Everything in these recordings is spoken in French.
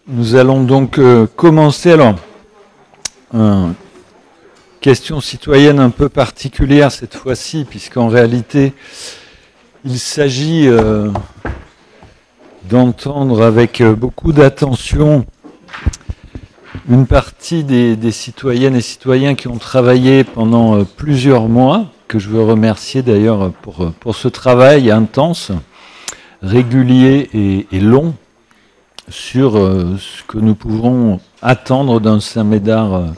Nous allons donc commencer. Alors, question citoyenne un peu particulière cette fois-ci, puisqu'en réalité, il s'agit d'entendre avec beaucoup d'attention une partie des citoyennes et citoyens qui ont travaillé pendant plusieurs mois, que je veux remercier d'ailleurs pour ce travail intense, régulier et long, sur ce que nous pouvons attendre d'un Saint-Médard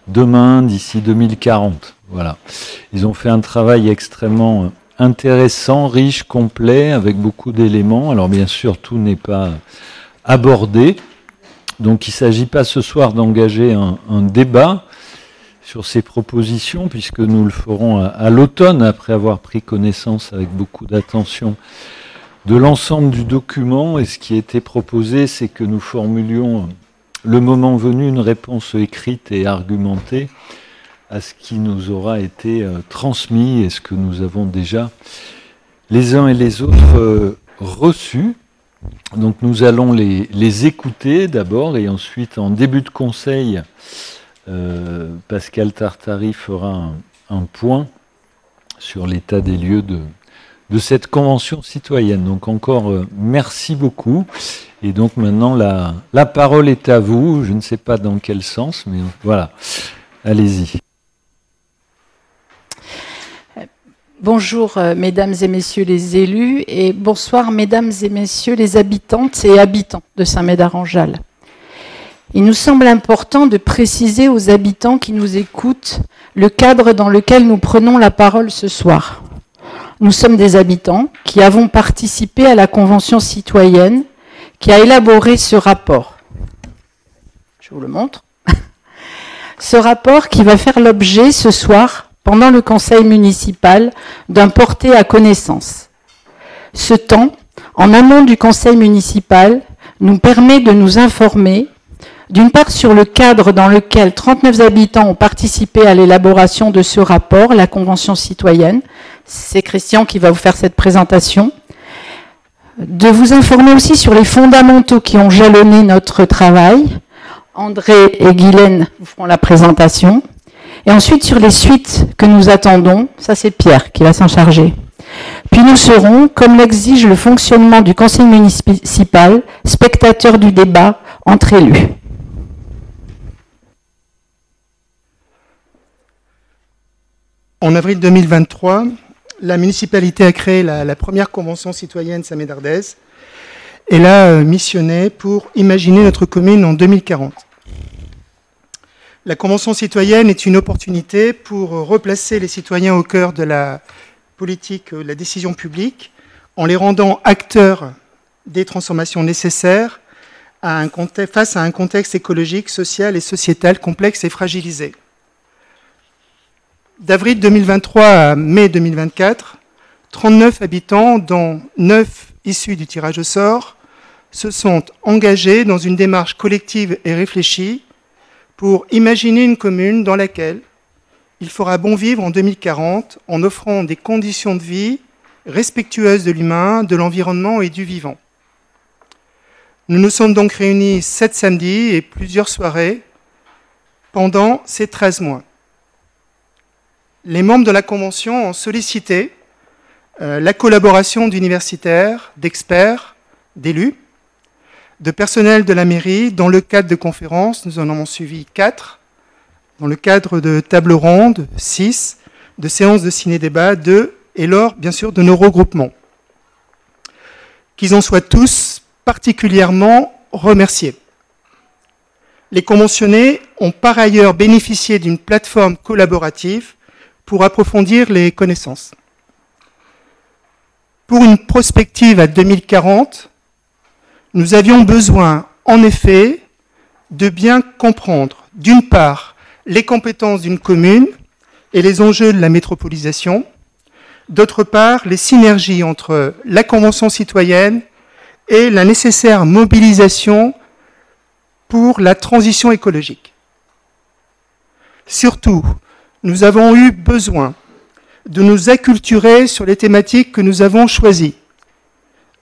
demain, d'ici 2040. Voilà. Ils ont fait un travail extrêmement intéressant, riche, complet, avec beaucoup d'éléments. Alors bien sûr, tout n'est pas abordé. Donc il ne s'agit pas ce soir d'engager un débat sur ces propositions, puisque nous le ferons à l'automne, après avoir pris connaissance avec beaucoup d'attention de l'ensemble du document. Et ce qui a été proposé, c'est que nous formulions, le moment venu, une réponse écrite et argumentée à ce qui nous aura été transmis et ce que nous avons déjà les uns et les autres reçus. Donc nous allons les écouter d'abord, et ensuite, en début de conseil, Pascal Tartari fera un point sur l'état des lieux de cette convention citoyenne. Donc encore merci beaucoup. Et donc maintenant la parole est à vous. Je ne sais pas dans quel sens, mais voilà. Allez-y. Bonjour mesdames et messieurs les élus, et bonsoir mesdames et messieurs les habitantes et habitants de Saint-Médard-en-Jalles. Il nous semble important de préciser aux habitants qui nous écoutent le cadre dans lequel nous prenons la parole ce soir. Nous sommes des habitants qui avons participé à la Convention citoyenne qui a élaboré ce rapport. Je vous le montre. Ce rapport qui va faire l'objet ce soir, pendant le conseil municipal, d'un porté à connaissance. Ce temps, en amont du conseil municipal, nous permet de nous informer, d'une part sur le cadre dans lequel 39 habitants ont participé à l'élaboration de ce rapport, la Convention citoyenne. C'est Christian qui va vous faire cette présentation. De vous informer aussi sur les fondamentaux qui ont jalonné notre travail. André et Guylaine vous feront la présentation. Et ensuite sur les suites que nous attendons. Ça, c'est Pierre qui va s'en charger. Puis nous serons, comme l'exige le fonctionnement du conseil municipal, spectateurs du débat entre élus. En avril 2023, la municipalité a créé la première convention citoyenne saint-médardaise. Elle a missionné pour imaginer notre commune en 2040. La convention citoyenne est une opportunité pour replacer les citoyens au cœur de la politique, de la décision publique, en les rendant acteurs des transformations nécessaires face à un contexte écologique, social et sociétal complexe et fragilisé. D'avril 2023 à mai 2024, 39 habitants, dont 9 issus du tirage au sort, se sont engagés dans une démarche collective et réfléchie pour imaginer une commune dans laquelle il fera bon vivre en 2040 en offrant des conditions de vie respectueuses de l'humain, de l'environnement et du vivant. Nous nous sommes donc réunis 7 samedis et plusieurs soirées pendant ces 13 mois. Les membres de la Convention ont sollicité la collaboration d'universitaires, d'experts, d'élus, de personnel de la mairie dans le cadre de conférences. Nous en avons suivi 4, dans le cadre de tables rondes 6, de séances de ciné-débat 2, et lors, bien sûr, de nos regroupements. Qu'ils en soient tous particulièrement remerciés. Les conventionnés ont par ailleurs bénéficié d'une plateforme collaborative pour approfondir les connaissances. Pour une prospective à 2040, nous avions besoin, en effet, de bien comprendre, d'une part, les compétences d'une commune et les enjeux de la métropolisation, d'autre part, les synergies entre la Convention citoyenne et la nécessaire mobilisation pour la transition écologique. Surtout, nous avons eu besoin de nous acculturer sur les thématiques que nous avons choisies,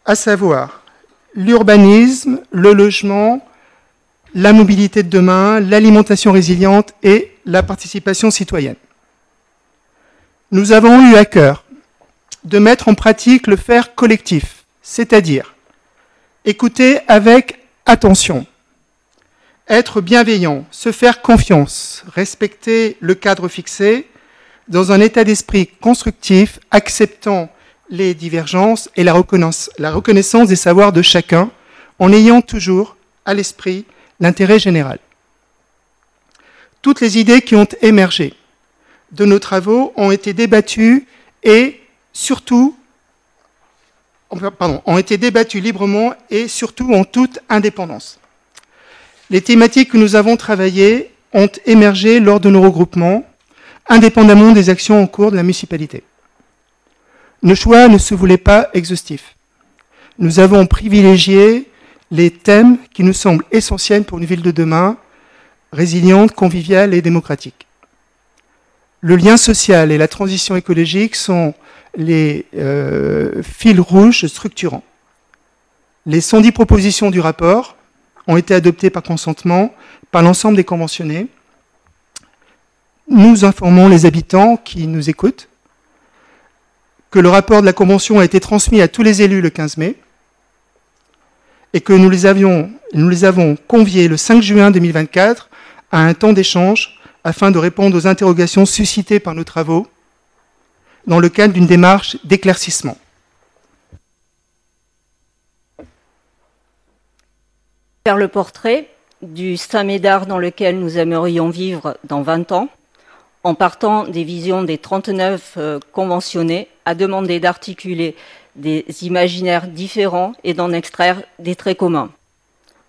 à savoir l'urbanisme, le logement, la mobilité de demain, l'alimentation résiliente et la participation citoyenne. Nous avons eu à cœur de mettre en pratique le faire collectif, c'est-à-dire écouter avec attention, être bienveillant, se faire confiance, respecter le cadre fixé, dans un état d'esprit constructif, acceptant les divergences et la reconnaissance des savoirs de chacun, en ayant toujours à l'esprit l'intérêt général. Toutes les idées qui ont émergé de nos travaux ont été débattues et surtout, ont été débattues librement et surtout en toute indépendance. Les thématiques que nous avons travaillées ont émergé lors de nos regroupements, indépendamment des actions en cours de la municipalité. Nos choix ne se voulaient pas exhaustifs. Nous avons privilégié les thèmes qui nous semblent essentiels pour une ville de demain, résiliente, conviviale et démocratique. Le lien social et la transition écologique sont les fils rouges structurants. Les 110 propositions du rapport ont été adoptées par consentement par l'ensemble des conventionnés. Nous informons les habitants qui nous écoutent que le rapport de la Convention a été transmis à tous les élus le 15 mai et que nous les avons conviés le 5 juin 2024 à un temps d'échange afin de répondre aux interrogations suscitées par nos travaux dans le cadre d'une démarche d'éclaircissement. Faire le portrait du Saint-Médard dans lequel nous aimerions vivre dans 20 ans, en partant des visions des 39 conventionnés, a demandé d'articuler des imaginaires différents et d'en extraire des traits communs.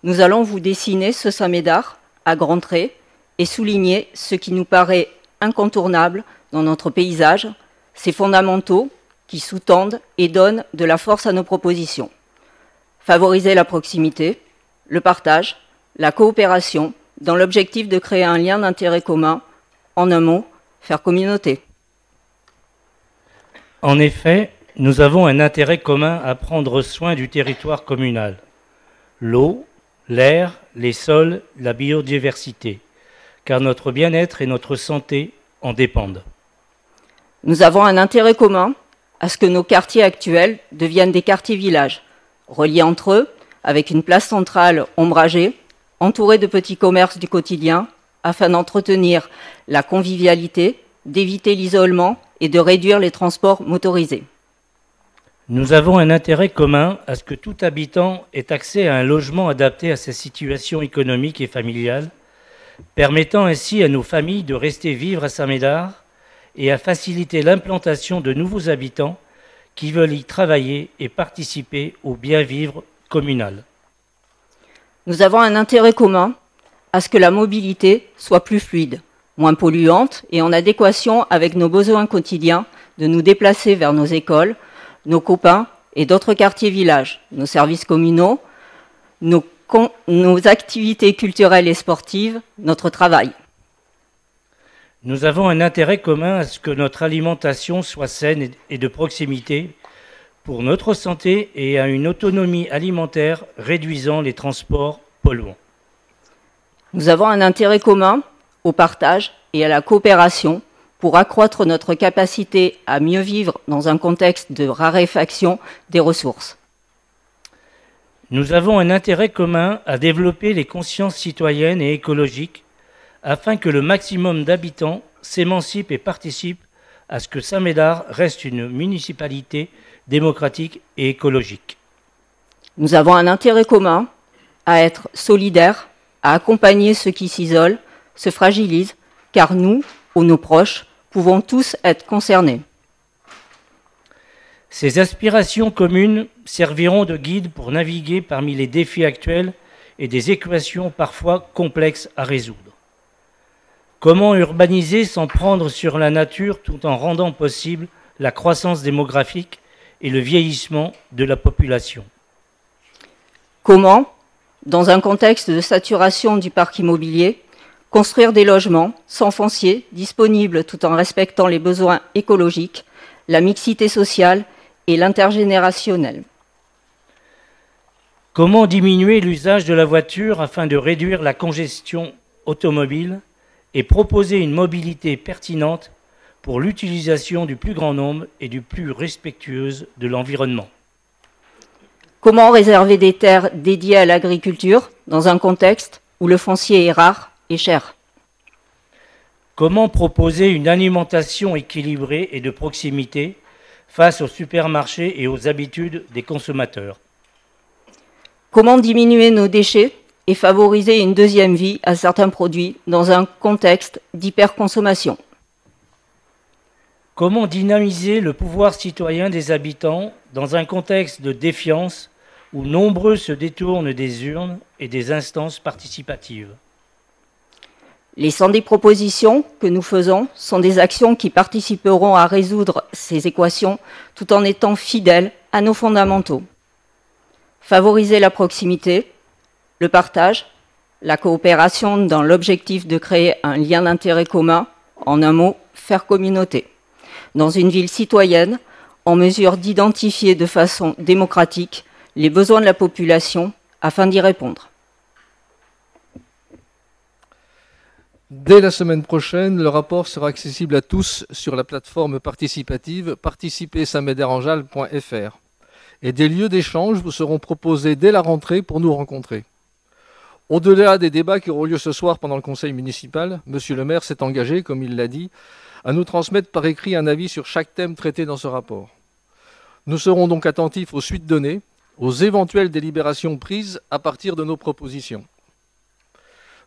Nous allons vous dessiner ce Saint-Médard à grands traits et souligner ce qui nous paraît incontournable dans notre paysage, ces fondamentaux qui sous-tendent et donnent de la force à nos propositions. Favoriser la proximité, le partage, la coopération, dans l'objectif de créer un lien d'intérêt commun, en un mot, faire communauté. En effet, nous avons un intérêt commun à prendre soin du territoire communal. L'eau, l'air, les sols, la biodiversité, car notre bien-être et notre santé en dépendent. Nous avons un intérêt commun à ce que nos quartiers actuels deviennent des quartiers-villages, reliés entre eux, avec une place centrale ombragée, entourée de petits commerces du quotidien, afin d'entretenir la convivialité, d'éviter l'isolement et de réduire les transports motorisés. Nous avons un intérêt commun à ce que tout habitant ait accès à un logement adapté à sa situation économique et familiale, permettant ainsi à nos familles de rester vivre à Saint-Médard et à faciliter l'implantation de nouveaux habitants qui veulent y travailler et participer au bien-vivre communal. Nous avons un intérêt commun à ce que la mobilité soit plus fluide, moins polluante et en adéquation avec nos besoins quotidiens de nous déplacer vers nos écoles, nos copains et d'autres quartiers-villages, nos services communaux, nos activités culturelles et sportives, notre travail. Nous avons un intérêt commun à ce que notre alimentation soit saine et de proximité pour notre santé et à une autonomie alimentaire réduisant les transports polluants. Nous avons un intérêt commun au partage et à la coopération pour accroître notre capacité à mieux vivre dans un contexte de raréfaction des ressources. Nous avons un intérêt commun à développer les consciences citoyennes et écologiques afin que le maximum d'habitants s'émancipent et participent à ce que Saint-Médard reste une municipalité démocratique et écologique. Nous avons un intérêt commun à être solidaires, à accompagner ceux qui s'isolent, se fragilisent, car nous, ou nos proches, pouvons tous être concernés. Ces aspirations communes serviront de guide pour naviguer parmi les défis actuels et des équations parfois complexes à résoudre. Comment urbaniser sans prendre sur la nature tout en rendant possible la croissance démographique et le vieillissement de la population? Comment, dans un contexte de saturation du parc immobilier, construire des logements sans foncier, disponibles tout en respectant les besoins écologiques, la mixité sociale et l'intergénérationnel? Comment diminuer l'usage de la voiture afin de réduire la congestion automobile et proposer une mobilité pertinente pour l'utilisation du plus grand nombre et du plus respectueuse de l'environnement? Comment réserver des terres dédiées à l'agriculture dans un contexte où le foncier est rare et cher? Comment proposer une alimentation équilibrée et de proximité face aux supermarchés et aux habitudes des consommateurs? Comment diminuer nos déchets et favoriser une deuxième vie à certains produits dans un contexte d'hyperconsommation? Comment dynamiser le pouvoir citoyen des habitants dans un contexte de défiance où nombreux se détournent des urnes et des instances participatives? Les 110 propositions que nous faisons sont des actions qui participeront à résoudre ces équations tout en étant fidèles à nos fondamentaux. Favoriser la proximité, le partage, la coopération dans l'objectif de créer un lien d'intérêt commun, en un mot, faire communauté. Dans une ville citoyenne, en mesure d'identifier de façon démocratique les besoins de la population afin d'y répondre. Dès la semaine prochaine, le rapport sera accessible à tous sur la plateforme participative participer-saint-médard-en-jalles.fr. Et des lieux d'échange vous seront proposés dès la rentrée pour nous rencontrer. Au-delà des débats qui auront lieu ce soir pendant le conseil municipal, Monsieur le maire s'est engagé, comme il l'a dit, à nous transmettre par écrit un avis sur chaque thème traité dans ce rapport. Nous serons donc attentifs aux suites données, aux éventuelles délibérations prises à partir de nos propositions.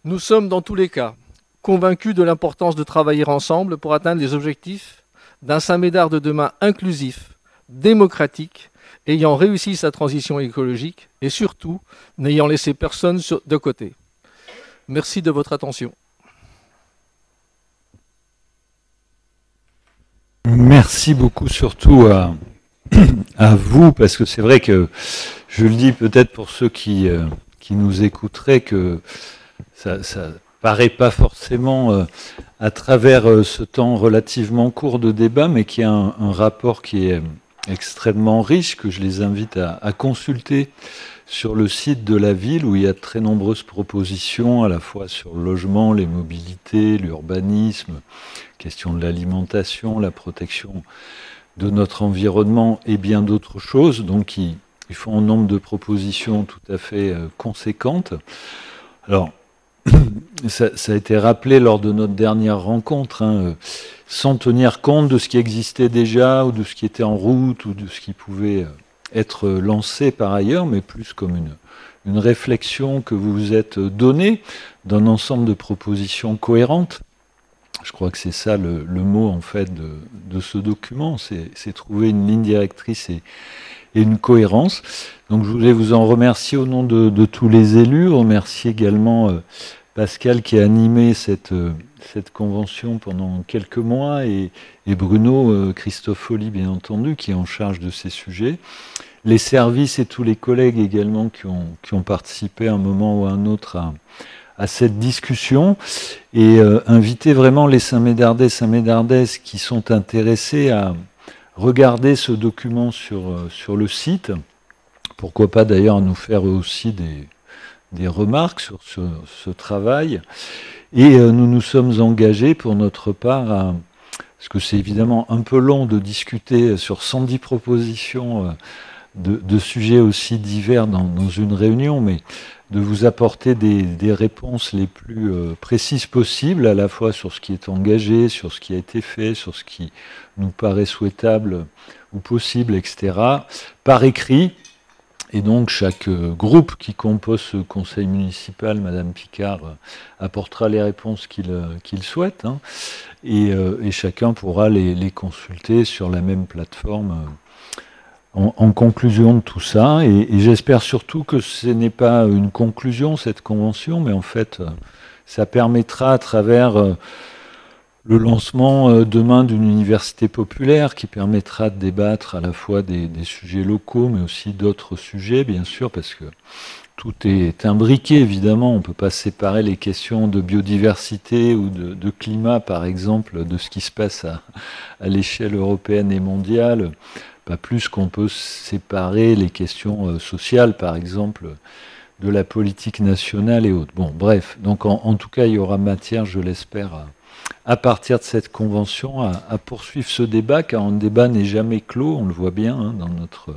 Nous sommes dans tous les cas convaincus de l'importance de travailler ensemble pour atteindre les objectifs d'un Saint-Médard de demain inclusif, démocratique, ayant réussi sa transition écologique et surtout n'ayant laissé personne de côté. Merci de votre attention. Merci beaucoup surtout à vous, parce que c'est vrai que je le dis peut-être pour ceux qui nous écouteraient que ça paraît pas forcément à travers ce temps relativement court de débat, mais qu'il y a un rapport qui est extrêmement riche, que je les invite à consulter sur le site de la ville, où il y a de très nombreuses propositions, à la fois sur le logement, les mobilités, l'urbanisme, question de l'alimentation, la protection de notre environnement et bien d'autres choses. Donc ils font un nombre de propositions tout à fait conséquentes. Alors, ça a été rappelé lors de notre dernière rencontre, hein, sans tenir compte de ce qui existait déjà, ou de ce qui était en route, ou de ce qui pouvait être lancé par ailleurs, mais plus comme une réflexion que vous vous êtes donnée d'un ensemble de propositions cohérentes. Je crois que c'est ça le mot en fait de ce document, c'est trouver une ligne directrice et une cohérence. Donc je voulais vous en remercier au nom de tous les élus, remercier également Pascal qui a animé cette convention pendant quelques mois et Bruno Christofoli bien entendu qui est en charge de ces sujets, les services et tous les collègues également qui ont participé à un moment ou à un autre à cette discussion, et inviter vraiment les Saint-Médardaises qui sont intéressés à regarder ce document sur le site. Pourquoi pas d'ailleurs nous faire aussi des remarques sur ce travail. Et nous nous sommes engagés pour notre part parce que c'est évidemment un peu long de discuter sur 110 propositions de sujets aussi divers dans une réunion, mais de vous apporter des réponses les plus précises possibles, à la fois sur ce qui est engagé, sur ce qui a été fait, sur ce qui nous paraît souhaitable ou possible, etc., par écrit. Et donc chaque groupe qui compose ce conseil municipal, Madame Picard, apportera les réponses qu'il souhaite, hein, et chacun pourra les consulter sur la même plateforme en conclusion de tout ça. Et j'espère surtout que ce n'est pas une conclusion, cette convention, mais en fait, ça permettra à travers le lancement demain d'une université populaire qui permettra de débattre à la fois des sujets locaux, mais aussi d'autres sujets, bien sûr, parce que tout est imbriqué, évidemment. On ne peut pas séparer les questions de biodiversité ou de climat, par exemple, de ce qui se passe à l'échelle européenne et mondiale, pas plus qu'on peut séparer les questions sociales, par exemple, de la politique nationale et autres. Bon, bref, donc en tout cas, il y aura matière, je l'espère, à partir de cette convention, à poursuivre ce débat, car un débat n'est jamais clos, on le voit bien hein, dans notre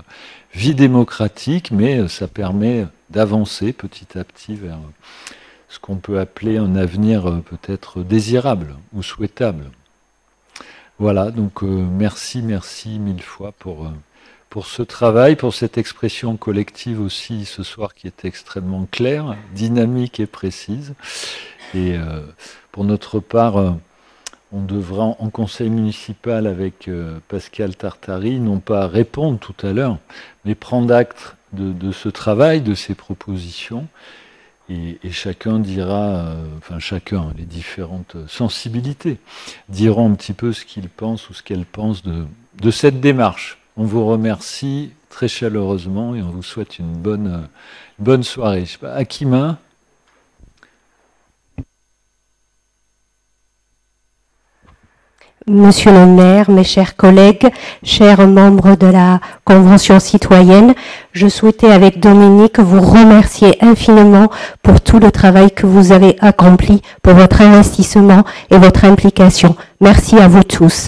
vie démocratique, mais ça permet d'avancer petit à petit vers ce qu'on peut appeler un avenir peut-être désirable ou souhaitable. Voilà, donc merci mille fois pour ce travail, pour cette expression collective aussi ce soir qui est extrêmement claire, dynamique et précise. Et pour notre part, on devra en conseil municipal avec Pascal Tartari, non pas répondre tout à l'heure, mais prendre acte de ce travail, de ces propositions. Et chacun dira, enfin chacun, les différentes sensibilités, diront un petit peu ce qu'ils pensent ou ce qu'elles pensent de cette démarche. On vous remercie très chaleureusement et on vous souhaite une bonne soirée. Je sais pas, Akima ? Monsieur le maire, mes chers collègues, chers membres de la Convention citoyenne, je souhaitais avec Dominique vous remercier infiniment pour tout le travail que vous avez accompli, pour votre investissement et votre implication. Merci à vous tous.